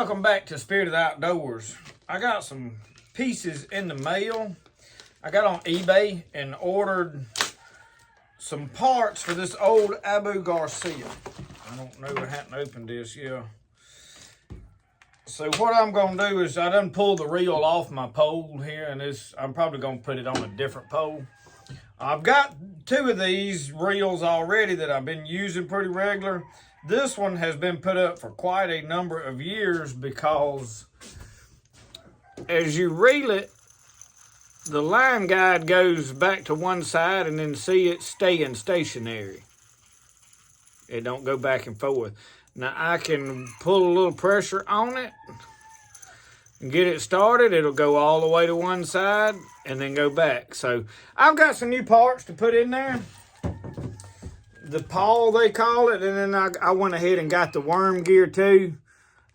Welcome back to Spirit of the Outdoors. I got some pieces in the mail. I got on eBay and ordered some parts for this old Abu Garcia. I don't know, I hadn't opened this yet. So what I'm gonna do is I done pulled the reel off my pole here, and I'm probably gonna put it on a different pole. I've got two of these reels already that I've been using pretty regular. This one has been put up for quite a number of years because as you reel it, the line guide goes back to one side, and then see it staying stationary. It don't go back and forth. Now I can pull a little pressure on it and get it started. It'll go all the way to one side and then go back. So I've got some new parts to put in there. The pawl, they call it, and then I went ahead and got the worm gear too.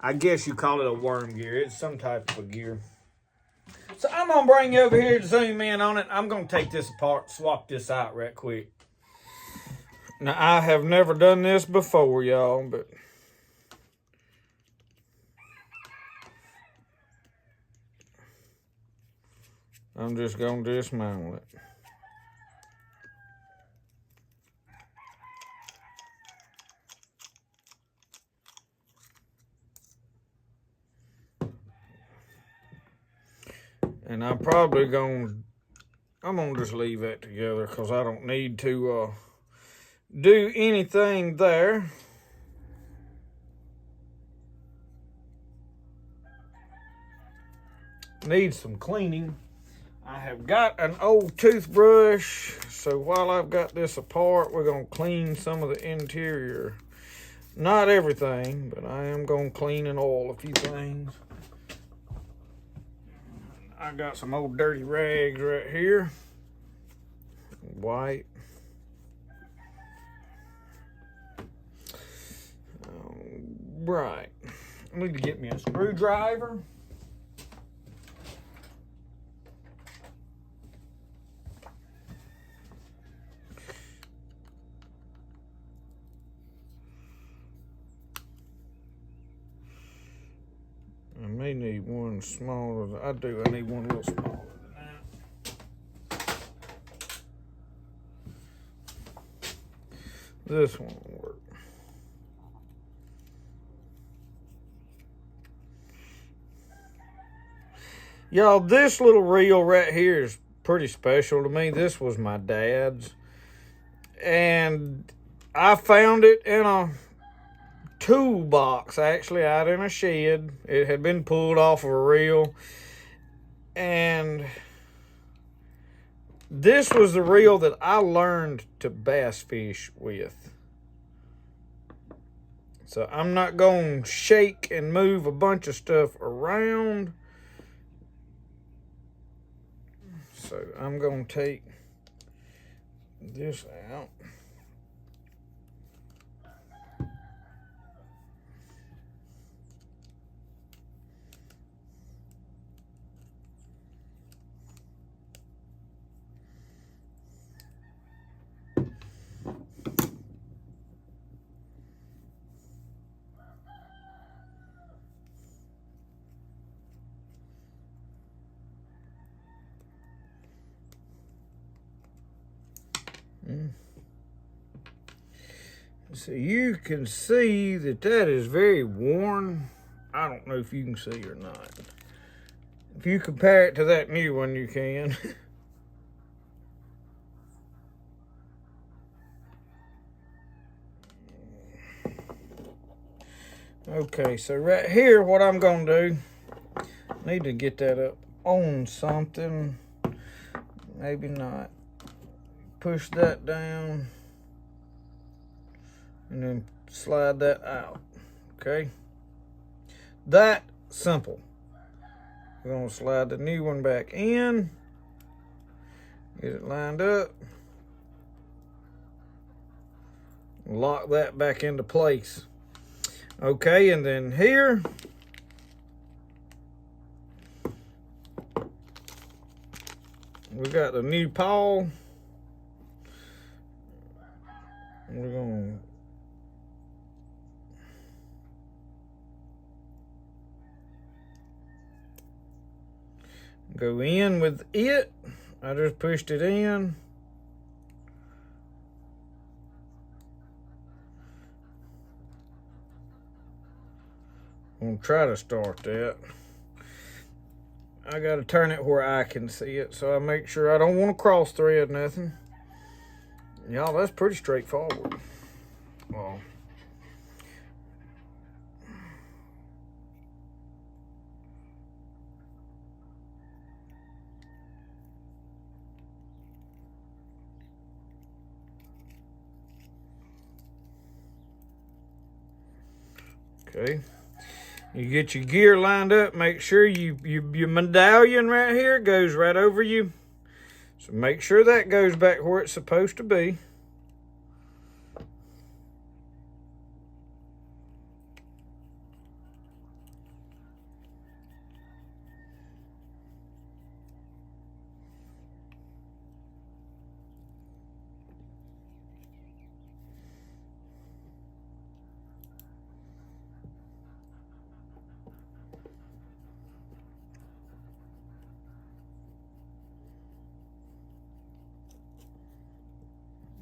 I guess you call it a worm gear. It's some type of a gear. So I'm going to bring you over here to zoom in on it. I'm going to take this apart, swap this out right quick. Now, I have never done this before, y'all, but I'm just going to dismantle it. And I'm gonna just leave that together because I don't need to do anything there. Needs some cleaning. I have got an old toothbrush, so while I've got this apart, we're gonna clean some of the interior. Not everything, but I am gonna clean and oil a few things. I got some old dirty rags right here. White. Right. I need to get me a screwdriver. I may need one smaller. I need one a little smaller than that. This one will work. Y'all, this little reel right here is pretty special to me. This was my dad's, and I found it in a toolbox, actually, out in a shed. It had been pulled off of a reel, and this was the reel that I learned to bass fish with. So I'm not going to shake and move a bunch of stuff around. So I'm going to take this out. So you can see that is very worn. I don't know if you can see or not. If you compare it to that new one, you can. Okay, so right here, what I'm gonna do, need to get that up on something. Maybe not. Push that down and then slide that out. Okay, that simple. We're gonna slide the new one back in, get it lined up, lock that back into place. Okay, and then here we got the new pawl. We're gonna go in with it. I just pushed it in. I'm gonna try to start that. I gotta turn it where I can see it, so I make sure I don't want to cross thread nothing. Y'all, that's pretty straightforward. Well, okay. You get your gear lined up, make sure your medallion right here goes right over you. So make sure that goes back where it's supposed to be.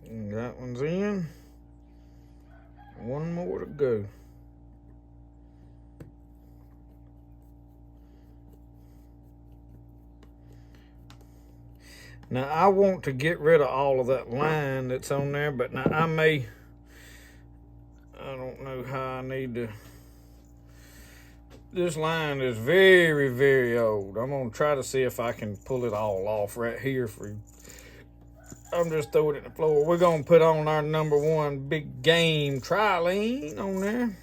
And that one's in. One more to go. Now I want to get rid of all of that line that's on there, but now I don't know how I need to. This line is very, very old. I'm gonna try to see if I can pull it all off right here for you. I'm just throwing it in the floor. We're gonna put on our #1 big game trilene on there.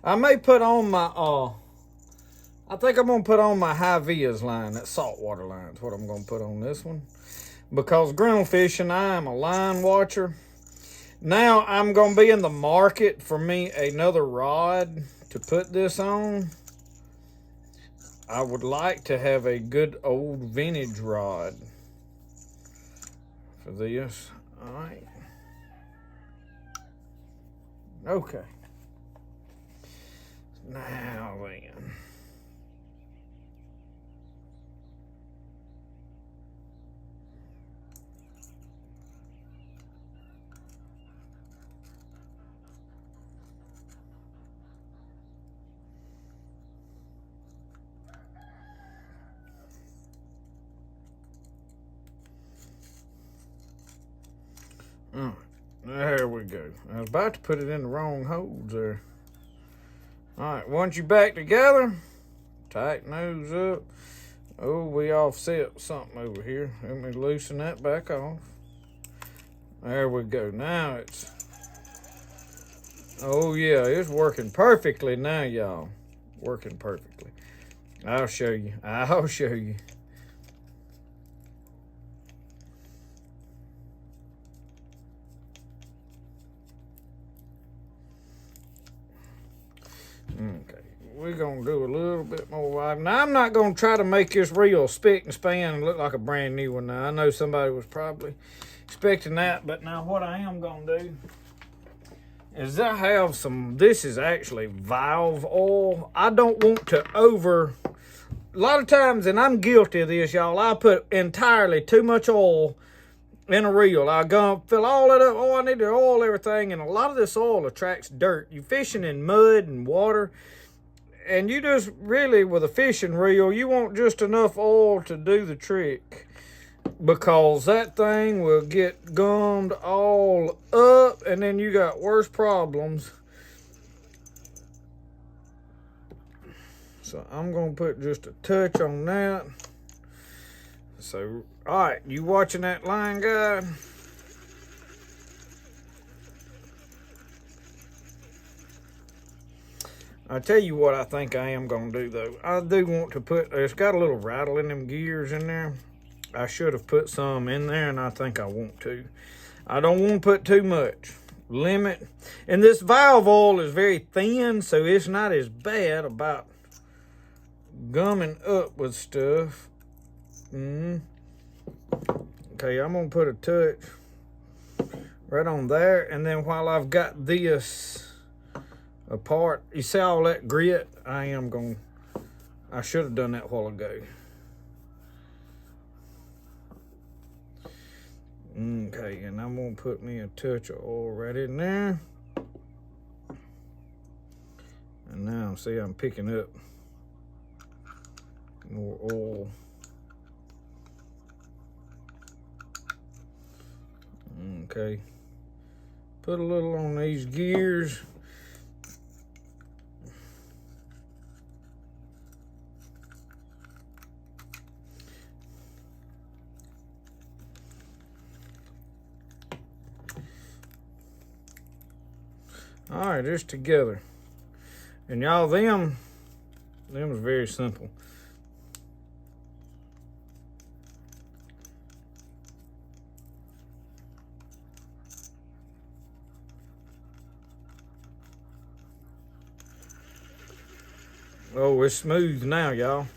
I may put on my I think I'm gonna put on my high vias line. That saltwater line is what I'm gonna put on this one. Because ground fishing, I am a line watcher. Now I'm gonna be in the market for me another rod to put this on. I would like to have a good old vintage rod for this. All right. Okay. Now then. All right, there we go. I was about to put it in the wrong holes there. All right, once you back together, tighten those up. Oh, we offset something over here. Let me loosen that back off. There we go. Now it's, oh yeah, it's working perfectly now, y'all. Working perfectly. I'll show you. I'll show you. Okay, we're gonna do a little bit more wide. Now I'm not gonna try to make this reel spick and span and look like a brand new one. Now I know somebody was probably expecting that, but now what I am gonna do is I have some, this is actually valve oil. I don't want to a lot of times, and I'm guilty of this, y'all, I put entirely too much oil in a reel. I go fill all that up. Oh, I need to oil everything. And a lot of this oil attracts dirt. You're fishing in mud and water. And you just really, with a fishing reel, you want just enough oil to do the trick. Because that thing will get gummed all up. And then you got worse problems. So I'm going to put just a touch on that. So, all right, you watching that line guide? I'll tell you what I think I am going to do, though. I do want to put, it's got a little rattle in them gears in there. I should have put some in there, and I think I want to. I don't want to put too much. Limit. And this valve oil is very thin, so it's not as bad about gumming up with stuff. Okay, I'm gonna put a touch right on there, and then while I've got this apart, you see all that grit? I should have done that a while ago. Okay, and I'm gonna put me a touch of oil right in there. And now, see, I'm picking up more oil. Okay, put a little on these gears. All right, just together. And y'all, them is very simple. Oh, it's smooth now, y'all.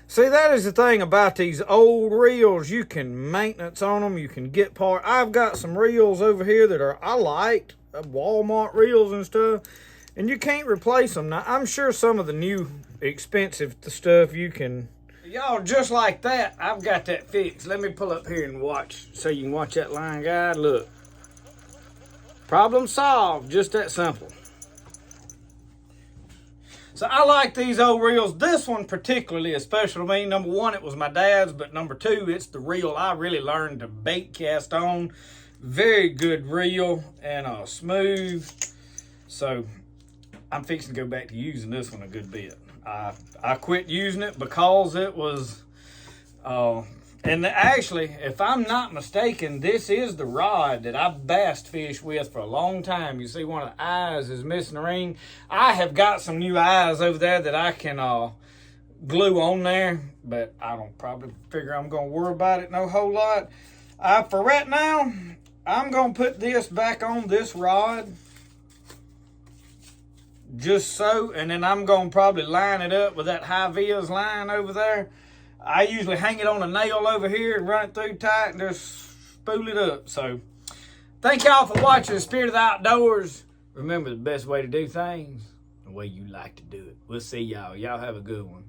See, that is the thing about these old reels. You can maintenance on them. You can get part. I've got some reels over here that I liked, Walmart reels and stuff, and you can't replace them. Now, I'm sure some of the new expensive stuff you can. Y'all, just like that, I've got that fixed. Let me pull up here and watch, so you can watch that line guide. Look. Problem solved. Just that simple. So I like these old reels. This one particularly is special to me. Number one, it was my dad's, but number two, it's the reel I really learned to bait cast on. Very good reel and smooth. So I'm fixing to go back to using this one a good bit. I quit using it because it was, and actually, if I'm not mistaken, this is the rod that I bass fished with for a long time. You see one of the eyes is missing a ring. I have got some new eyes over there that I can glue on there, but I don't probably figure I'm going to worry about it no whole lot. For right now, I'm going to put this back on this rod. Just so, and then I'm going to probably line it up with that high-vis line over there. I usually hang it on a nail over here and run it through tight and just spool it up. So, thank y'all for watching the Spirit of the Outdoors. Remember, the best way to do things, the way you like to do it. We'll see y'all. Y'all have a good one.